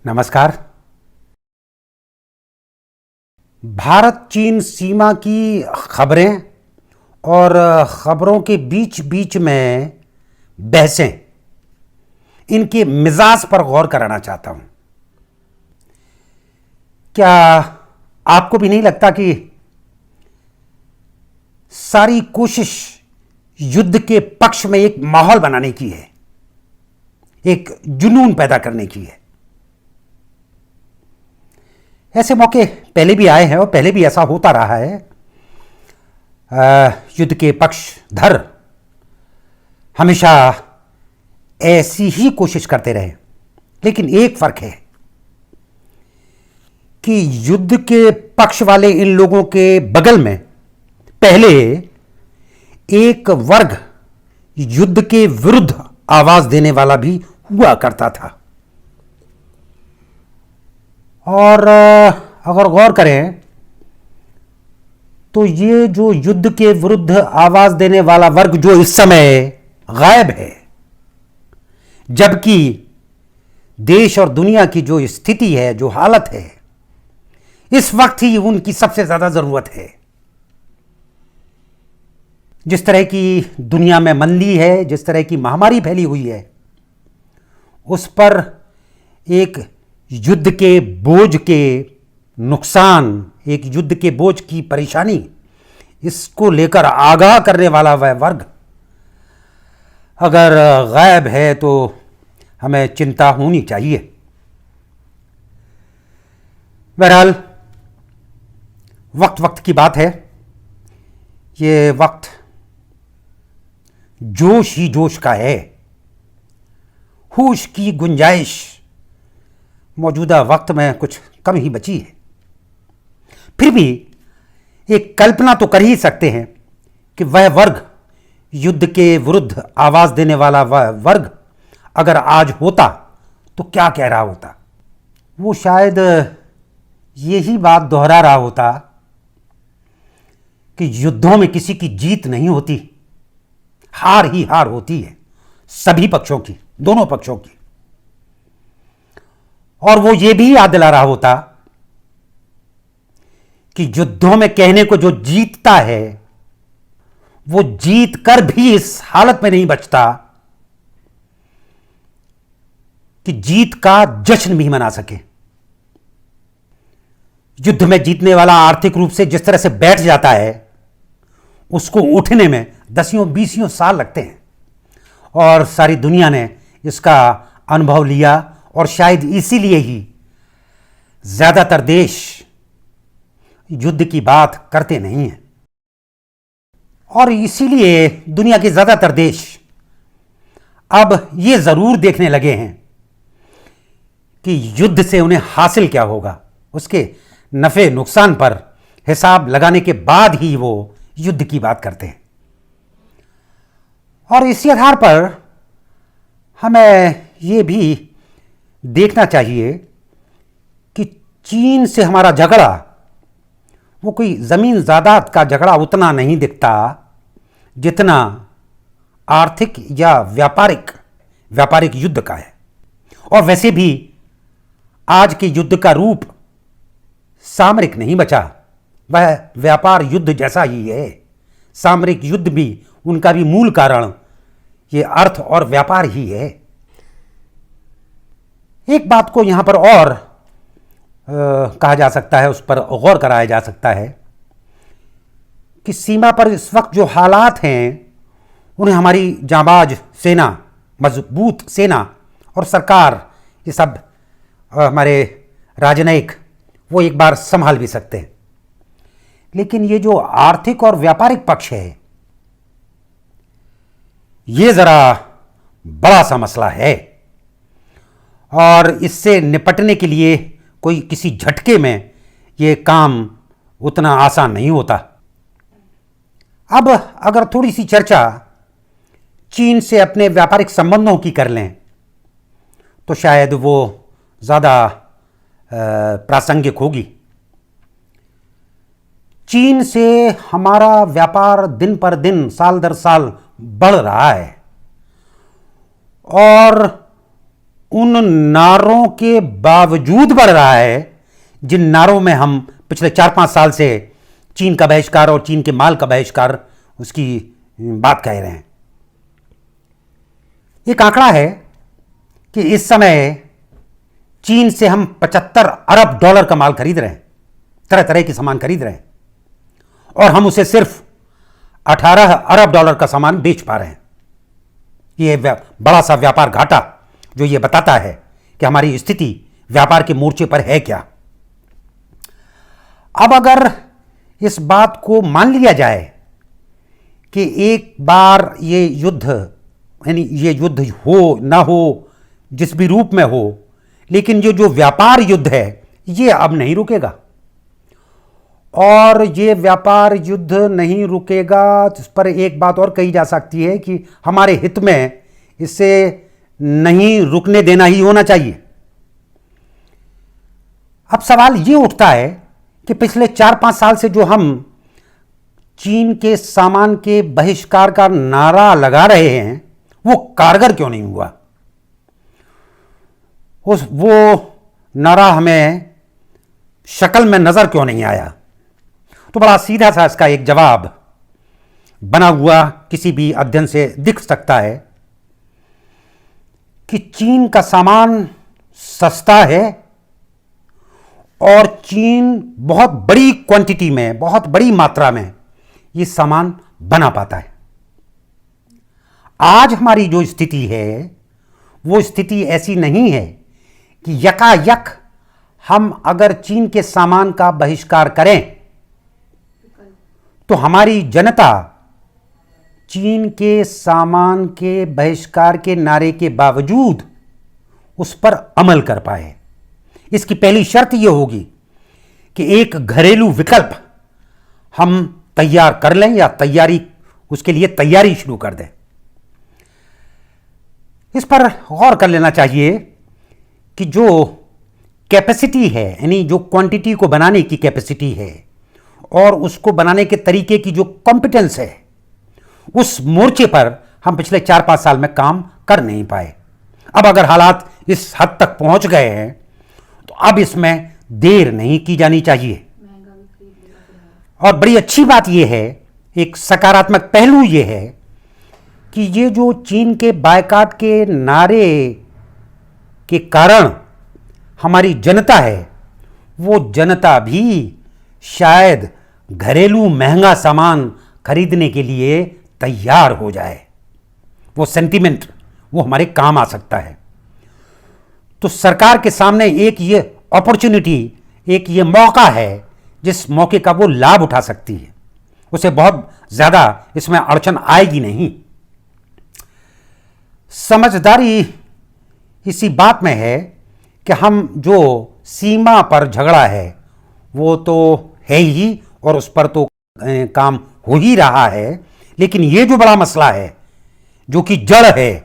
नमस्कार। भारत चीन सीमा की खबरें और खबरों के बीच बीच में बहसें, इनके मिजाज पर गौर कराना चाहता हूं। क्या आपको भी नहीं लगता कि सारी कोशिश युद्ध के पक्ष में एक माहौल बनाने की है, एक जुनून पैदा करने की है? ऐसे मौके पहले भी आए हैं और पहले भी ऐसा होता रहा है। युद्ध के पक्षधर हमेशा ऐसी ही कोशिश करते रहे, लेकिन एक फर्क है कि युद्ध के पक्ष वाले इन लोगों के बगल में पहले एक वर्ग युद्ध के विरुद्ध आवाज देने वाला भी हुआ करता था। और अगर गौर करें तो ये जो युद्ध के विरुद्ध आवाज देने वाला वर्ग जो इस समय गायब है, जबकि देश और दुनिया की जो स्थिति है, जो हालत है, इस वक्त ही उनकी सबसे ज्यादा जरूरत है। जिस तरह की दुनिया में मंदी है, जिस तरह की महामारी फैली हुई है, उस पर एक युद्ध के बोझ के नुकसान, एक युद्ध के बोझ की परेशानी, इसको लेकर आगाह करने वाला वह वर्ग अगर गायब है तो हमें चिंता होनी चाहिए। बहरहाल वक्त वक्त की बात है। ये वक्त जोश ही जोश का है। होश की गुंजाइश मौजूदा वक्त में कुछ कम ही बची है। फिर भी एक कल्पना तो कर ही सकते हैं कि वह वर्ग, युद्ध के विरुद्ध आवाज देने वाला वह वर्ग अगर आज होता तो क्या कह रहा होता। वो शायद यही बात दोहरा रहा होता कि युद्धों में किसी की जीत नहीं होती, हार ही हार होती है, सभी पक्षों की, दोनों पक्षों की। और वो ये भी याद दिला रहा होता कि युद्धों में कहने को जो जीतता है, वो जीत कर भी इस हालत में नहीं बचता कि जीत का जश्न भी मना सके। युद्ध में जीतने वाला आर्थिक रूप से जिस तरह से बैठ जाता है, उसको उठने में 10-20 साल लगते हैं। और सारी दुनिया ने इसका अनुभव लिया और शायद इसीलिए ही ज्यादातर देश युद्ध की बात करते नहीं हैं। और इसीलिए दुनिया के ज्यादातर देश अब ये जरूर देखने लगे हैं कि युद्ध से उन्हें हासिल क्या होगा, उसके नफे नुकसान पर हिसाब लगाने के बाद ही वो युद्ध की बात करते हैं। और इसी आधार पर हमें ये भी देखना चाहिए कि चीन से हमारा झगड़ा वो कोई जमीन जायदाद का झगड़ा उतना नहीं दिखता जितना आर्थिक या व्यापारिक युद्ध का है। और वैसे भी आज के युद्ध का रूप सामरिक नहीं बचा, वह व्यापार युद्ध जैसा ही है। सामरिक युद्ध भी, उनका भी मूल कारण ये अर्थ और व्यापार ही है। एक बात को यहां पर और कहा जा सकता है, उस पर गौर कराया जा सकता है कि सीमा पर इस वक्त जो हालात हैं, उन्हें हमारी जांबाज सेना, मजबूत सेना और सरकार, ये सब हमारे राजनयिक, वो एक बार संभाल भी सकते हैं। लेकिन ये जो आर्थिक और व्यापारिक पक्ष है, ये जरा बड़ा सा मसला है। और इससे निपटने के लिए कोई किसी झटके में ये काम उतना आसान नहीं होता। अब अगर थोड़ी सी चर्चा चीन से अपने व्यापारिक संबंधों की कर लें तो शायद वो ज़्यादा प्रासंगिक होगी। चीन से हमारा व्यापार दिन पर दिन, साल दर साल बढ़ रहा है और उन नारों के बावजूद बढ़ रहा है जिन नारों में हम पिछले 4-5 साल से चीन का बहिष्कार और चीन के माल का बहिष्कार उसकी बात कह रहे हैं। एक आंकड़ा है कि इस समय चीन से हम 75 अरब डॉलर का माल खरीद रहे हैं, तरह तरह के सामान खरीद रहे हैं, और हम उसे सिर्फ 18 अरब डॉलर का सामान बेच पा रहे हैं। यह बड़ा सा व्यापार घाटा जो ये बताता है कि हमारी स्थिति व्यापार के मोर्चे पर है क्या। अब अगर इस बात को मान लिया जाए कि एक बार ये युद्ध, यानी ये युद्ध हो ना हो, जिस भी रूप में हो, लेकिन ये जो व्यापार युद्ध है ये अब नहीं रुकेगा, और ये व्यापार युद्ध नहीं रुकेगा। इस पर एक बात और कही जा सकती है कि हमारे हित में इसे नहीं रुकने देना ही होना चाहिए। अब सवाल ये उठता है कि पिछले 4-5 साल से जो हम चीन के सामान के बहिष्कार का नारा लगा रहे हैं वो कारगर क्यों नहीं हुआ। वो नारा हमें शक्ल में नजर क्यों नहीं आया। तो बड़ा सीधा सा इसका एक जवाब बना हुआ किसी भी अध्ययन से दिख सकता है कि चीन का सामान सस्ता है और चीन बहुत बड़ी क्वांटिटी में, बहुत बड़ी मात्रा में ये सामान बना पाता है। आज हमारी जो स्थिति है वो स्थिति ऐसी नहीं है कि यकायक हम अगर चीन के सामान का बहिष्कार करें तो हमारी जनता चीन के सामान के बहिष्कार के नारे के बावजूद उस पर अमल कर पाए। इसकी पहली शर्त यह होगी कि एक घरेलू विकल्प हम तैयार कर लें या उसके लिए तैयारी शुरू कर दें। इस पर गौर कर लेना चाहिए कि जो कैपेसिटी है, यानी जो क्वांटिटी को बनाने की कैपेसिटी है और उसको बनाने के तरीके की जो कॉम्पिटेंस है, उस मोर्चे पर हम पिछले 4-5 साल में काम कर नहीं पाए। अब अगर हालात इस हद तक पहुंच गए हैं तो अब इसमें देर नहीं की जानी चाहिए। और बड़ी अच्छी बात यह है, एक सकारात्मक पहलू यह है कि ये जो चीन के बायकॉट के नारे के कारण हमारी जनता है, वो जनता भी शायद घरेलू महंगा सामान खरीदने के लिए तैयार हो जाए। वो सेंटीमेंट वो हमारे काम आ सकता है। तो सरकार के सामने एक ये अपॉर्चुनिटी, एक ये मौका है जिस मौके का वो लाभ उठा सकती है। उसे बहुत ज़्यादा इसमें अड़चन आएगी नहीं। समझदारी इसी बात में है कि हम जो सीमा पर झगड़ा है वो तो है ही और उस पर तो काम हो ही रहा है, लेकिन ये जो बड़ा मसला है, जो कि जड़ है,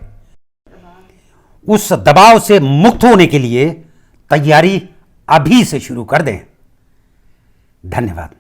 उस दबाव से मुक्त होने के लिए तैयारी अभी से शुरू कर दें। धन्यवाद।